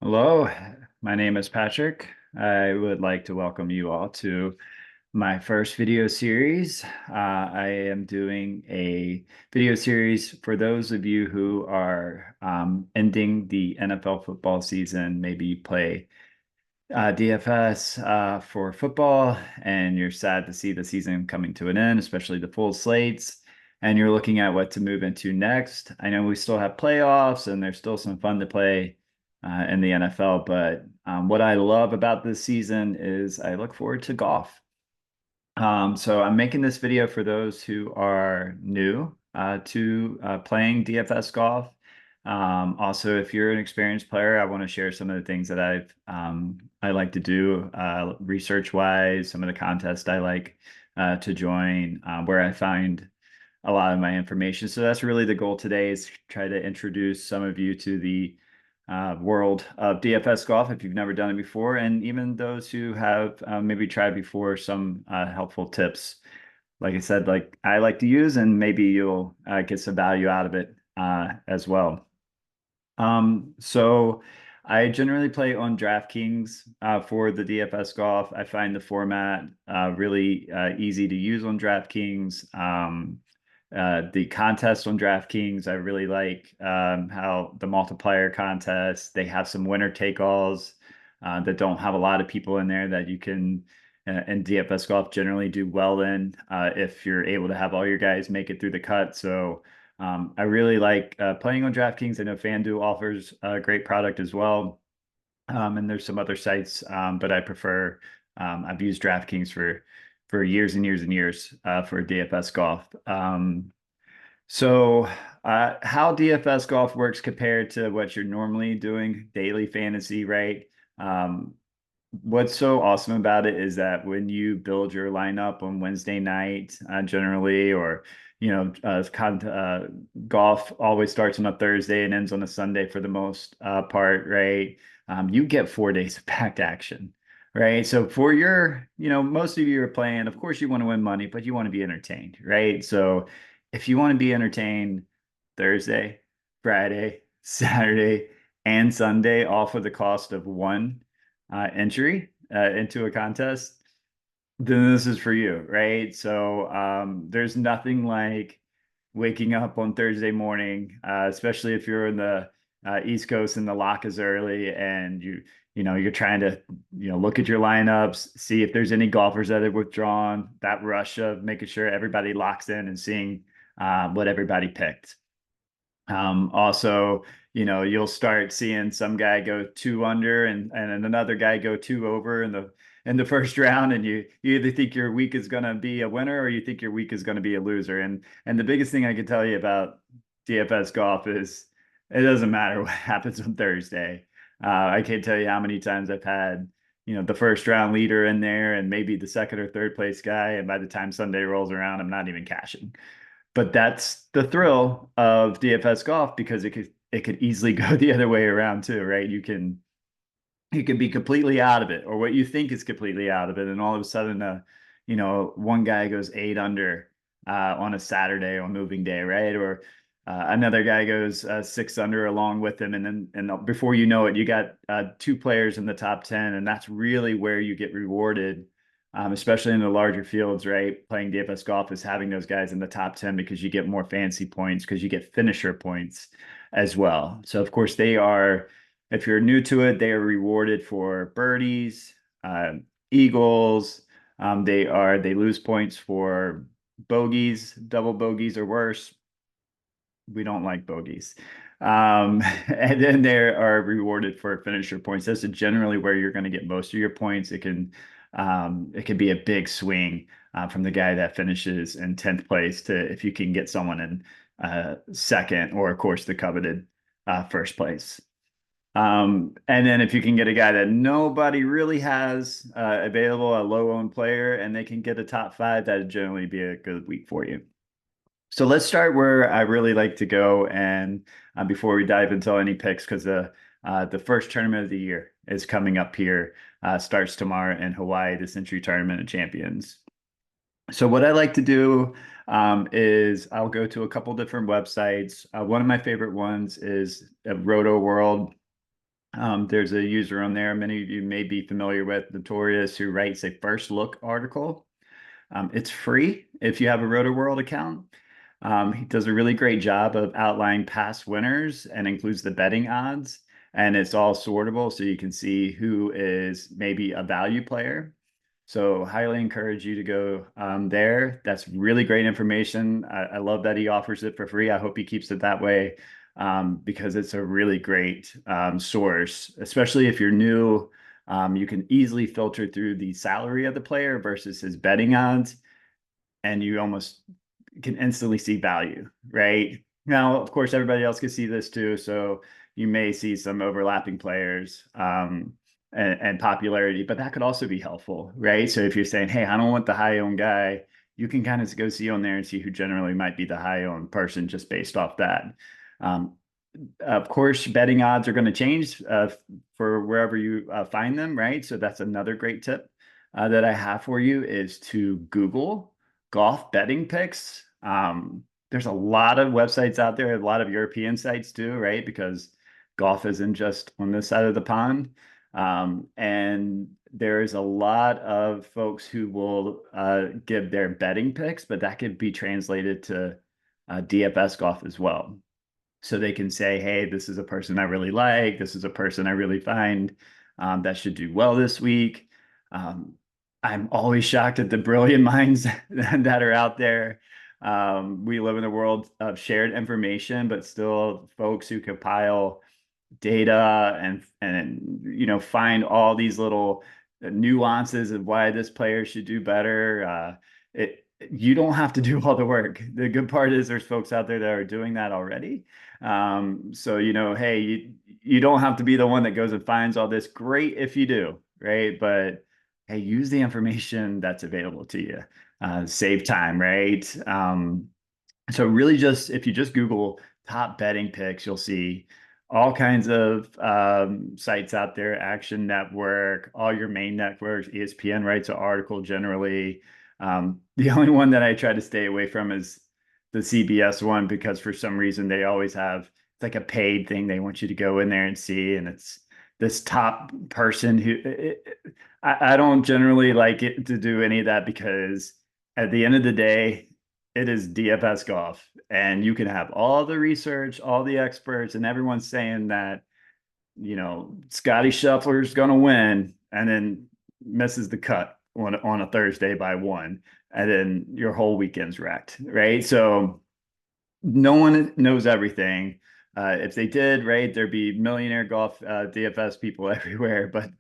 Hello, my name is Patrick. I would like to welcome you all to my first video series. I am doing a video series for those of you who are ending the NFL football season, maybe play DFS for football, and you're sad to see the season coming to an end, especially the full slates, and you're looking at what to move into next. I know we still have playoffs, and there's still some fun to play in the NFL, but what I love about this season is I look forward to golf. So I'm making this video for those who are new to playing DFS golf. Also, if you're an experienced player, I want to share some of the things that I like to do research wise, some of the contests I like to join, where I find a lot of my information. So that's really the goal today is try to introduce some of you to the world of DFS golf if you've never done it before, and even those who have maybe tried before, some helpful tips. Like I said, like I like to use, and maybe you'll get some value out of it as well. So I generally play on DraftKings for the DFS golf. I find the format really easy to use on DraftKings. The contest on DraftKings, I really like how the multiplier contest, they have some winner take-alls that don't have a lot of people in there that you can, in DFS golf, generally do well in if you're able to have all your guys make it through the cut. So I really like playing on DraftKings. I know FanDuel offers a great product as well. And there's some other sites, but I prefer, I've used DraftKings for years and years and years for DFS golf. So how DFS golf works compared to what you're normally doing, daily fantasy, right? Um, what's so awesome about it is that when you build your lineup on Wednesday night, generally, or golf always starts on a Thursday and ends on a Sunday for the most part, right? You get 4 days of packed action, right? So for most of you are playing, of course, you want to win money, but you want to be entertained, right? So if you want to be entertained Thursday, Friday, Saturday, and Sunday, all for the cost of one entry into a contest, then this is for you, right? So there's nothing like waking up on Thursday morning, especially if you're in the East Coast and the lock is early, and you're trying to look at your lineups, see if there's any golfers that have withdrawn. That rush of making sure everybody locks in and seeing what everybody picked. Also, you'll start seeing some guy go two under and another guy go two over in the first round, and you either think your week is gonna be a winner or you think your week is gonna be a loser. And the biggest thing I can tell you about DFS golf is it doesn't matter what happens on Thursday. I can't tell you how many times I've had, the first round leader in there and maybe the second or third place guy, and by the time Sunday rolls around, I'm not even cashing. But that's the thrill of DFS golf because it could easily go the other way around too, right? You can be completely out of it, or what you think is completely out of it, and all of a sudden, one guy goes 8 under on a Saturday on moving day, right? Or another guy goes 6 under along with him, and before you know it, you got two players in the top 10, and that's really where you get rewarded, especially in the larger fields, right? Playing DFS golf is having those guys in the top 10 because you get more fancy points because you get finisher points as well. So of course they are, if you're new to it, they are rewarded for birdies, eagles. They lose points for bogeys, double bogeys or worse. We don't like bogeys. And then they are rewarded for finisher points. That's generally where you're going to get most of your points. It can be a big swing from the guy that finishes in 10th place to if you can get someone in second, or of course the coveted first place. And then if you can get a guy that nobody really has available, a low owned player, and they can get a top five, that'd generally be a good week for you. So let's start where I really like to go, and before we dive into any picks, because the first tournament of the year is coming up here, starts tomorrow in Hawaii, the Century Tournament of Champions. So what I like to do is I'll go to a couple different websites. One of my favorite ones is Roto World. There's a user on there, many of you may be familiar with, Notorious, who writes a first look article. It's free if you have a RotoWorld account. He does a really great job of outlining past winners and includes the betting odds. And it's all sortable so you can see who is maybe a value player. So highly encourage you to go there. That's really great information. I love that he offers it for free. I hope he keeps it that way because it's a really great source, especially if you're new. You can easily filter through the salary of the player versus his betting odds, and you almost can instantly see value, right? Now, of course, everybody else can see this too. So you may see some overlapping players and popularity, but that could also be helpful, right? So if you're saying, hey, I don't want the high owned guy, you can kind of go see on there and see who generally might be the high owned person just based off that. Um, of course, betting odds are going to change for wherever you find them, right? So that's another great tip that I have for you is to Google golf betting picks. There's a lot of websites out there, a lot of European sites too, right? Because golf isn't just on this side of the pond. And there's a lot of folks who will give their betting picks, but that could be translated to DFS golf as well. So they can say, hey, this is a person I really like. This is a person I really find that should do well this week. Um, I'm always shocked at the brilliant minds that are out there. We live in a world of shared information, but still folks who compile data and find all these little nuances of why this player should do better. It You don't have to do all the work. The good part is there's folks out there that are doing that already. So hey, you don't have to be the one that goes and finds all this. Great if you do, right? But hey, use the information that's available to you. Save time, right? So really just if you just Google top betting picks, you'll see all kinds of sites out there, Action Network, all your main networks, ESPN writes an article generally. The only one that I try to stay away from is the CBS one because for some reason they always have it's like a paid thing. They want you to go in there and see, and it's this top person who I don't generally like it to do any of that because at the end of the day, it is DFS golf, and you can have all the research, all the experts, and everyone's saying that Scotty Scheffler's going to win, and then misses the cut on a Thursday by one, and then your whole weekend's wrecked, right? So no one knows everything. If they did, right, there'd be millionaire golf DFS people everywhere, but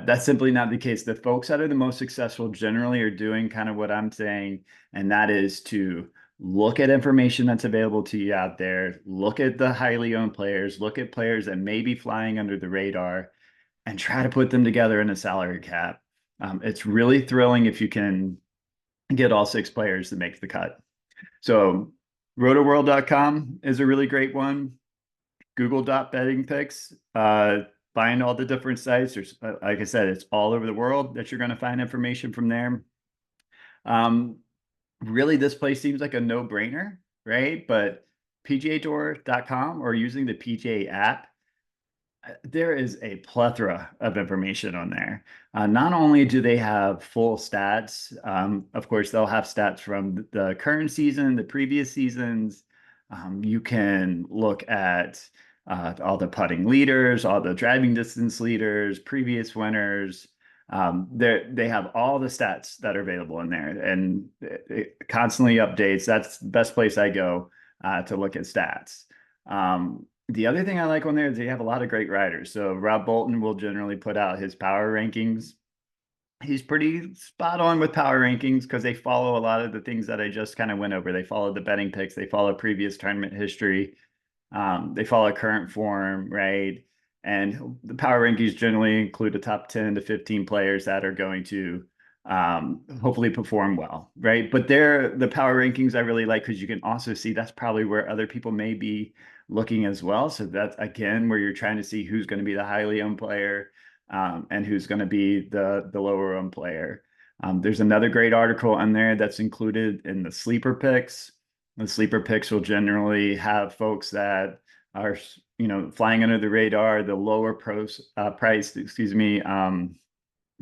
that's simply not the case. The folks that are the most successful generally are doing kind of what I'm saying, and that is to look at information that's available to you out there, look at the highly owned players, look at players that may be flying under the radar, and try to put them together in a salary cap. It's really thrilling if you can get all six players to make the cut. So rotoworld.com is a really great one. Google.betting picks. Find all the different sites. There's, like I said, it's all over the world that you're going to find information from there. Really, this place seems like a no-brainer, right? But PGAtour.com or using the PGA app, there is a plethora of information on there. Not only do they have full stats, of course, they'll have stats from the current season, the previous seasons. You can look at all the putting leaders, all the driving distance leaders, previous winners. They have all the stats that are available in there, and it constantly updates. That's the best place I go to look at stats. The other thing I like on there is they have a lot of great riders. So Rob Bolton will generally put out his power rankings. He's pretty spot on with power rankings because they follow a lot of the things that I just kind of went over. They follow the betting picks, they follow previous tournament history, they follow current form, right? And the power rankings generally include the top 10 to 15 players that are going to hopefully perform well, right? But they're the power rankings I really like because you can also see that's probably where other people may be looking as well. So that's again where you're trying to see who's going to be the highly owned player and who's going to be the lower owned player. There's another great article on there that's included in the sleeper picks. The sleeper picks will generally have folks that are, flying under the radar, the lower priced, excuse me,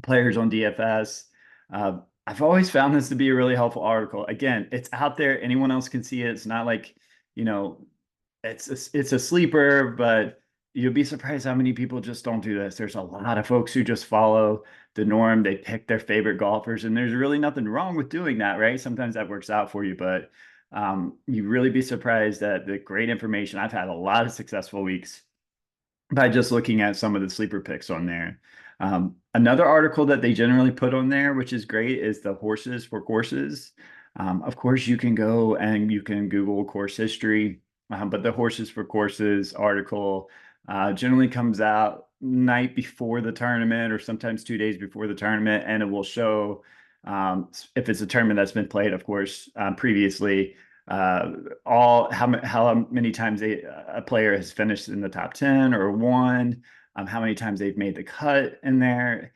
players on DFS. I've always found this to be a really helpful article. Again, it's out there. Anyone else can see it. It's not like, you know, it's a sleeper, but you'll be surprised how many people just don't do this. There's a lot of folks who just follow the norm. They pick their favorite golfers, and there's really nothing wrong with doing that, right? Sometimes that works out for you, but you really be surprised at the great information. I've had a lot of successful weeks by just looking at some of the sleeper picks on there. Another article that they generally put on there, which is great, is the horses for courses. Of course, you can go and you can Google course history, but the horses for courses article generally comes out night before the tournament or sometimes 2 days before the tournament, and it will show if it's a tournament that's been played, of course, previously, all how many times a player has finished in the top 10 or won, how many times they've made the cut in there.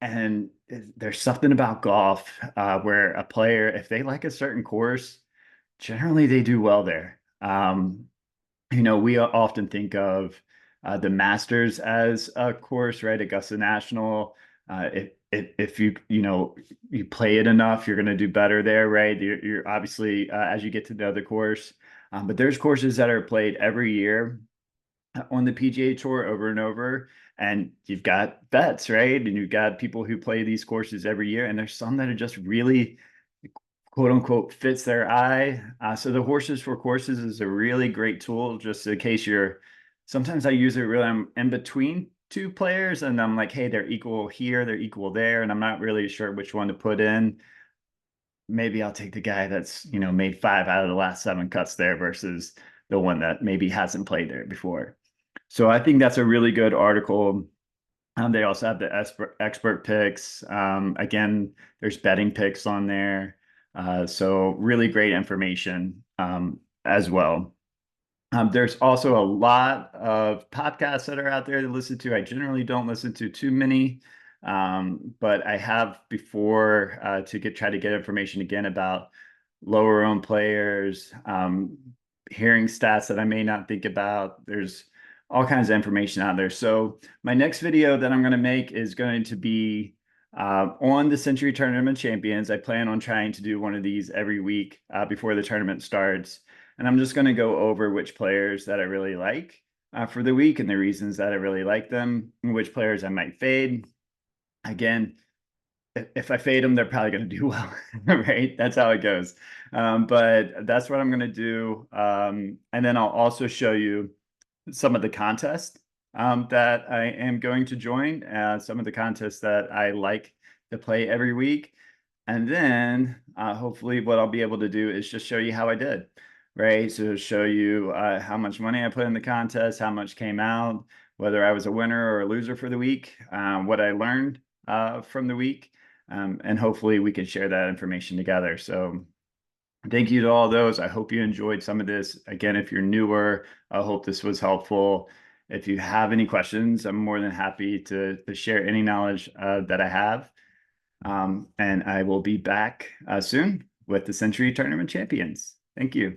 And there's something about golf where a player, if they like a certain course, generally they do well there. We often think of the Masters as a course, right? Augusta National. If you play it enough, you're going to do better there, right? You're obviously as you get to know the course, but there's courses that are played every year on the PGA Tour over and over, and you've got bets, right? And you've got people who play these courses every year, and there's some that are just really quote unquote fits their eye. So the horses for courses is a really great tool, just in case sometimes I use it really, I'm in between two players and I'm like, hey, they're equal here, they're equal there, and I'm not really sure which one to put in. Maybe I'll take the guy that's, made 5 out of the last 7 cuts there versus the one that maybe hasn't played there before. So I think that's a really good article. They also have the expert picks. Again, there's betting picks on there. So really great information as well. There's also a lot of podcasts that are out there to listen to. I generally don't listen to too many, but I have before to try to get information again about lower owned players, hearing stats that I may not think about. There's all kinds of information out there. So my next video that I'm going to make is going to be on the Sentry Tournament Champions. I plan on trying to do one of these every week before the tournament starts. And I'm just going to go over which players that I really like for the week and the reasons that I really like them, and which players I might fade. Again, if I fade them, they're probably going to do well, right? That's how it goes. But that's what I'm going to do. And then I'll also show you some of the contests that I am going to join, some of the contests that I like to play every week. And then hopefully what I'll be able to do is just show you how I did, right? So show you how much money I put in the contest, how much came out, whether I was a winner or a loser for the week, what I learned from the week, and hopefully we can share that information together. So thank you to all those. I hope you enjoyed some of this. Again, if you're newer, I hope this was helpful. If you have any questions, I'm more than happy to share any knowledge that I have. And I will be back soon with the Sentry Tournament Champions. Thank you.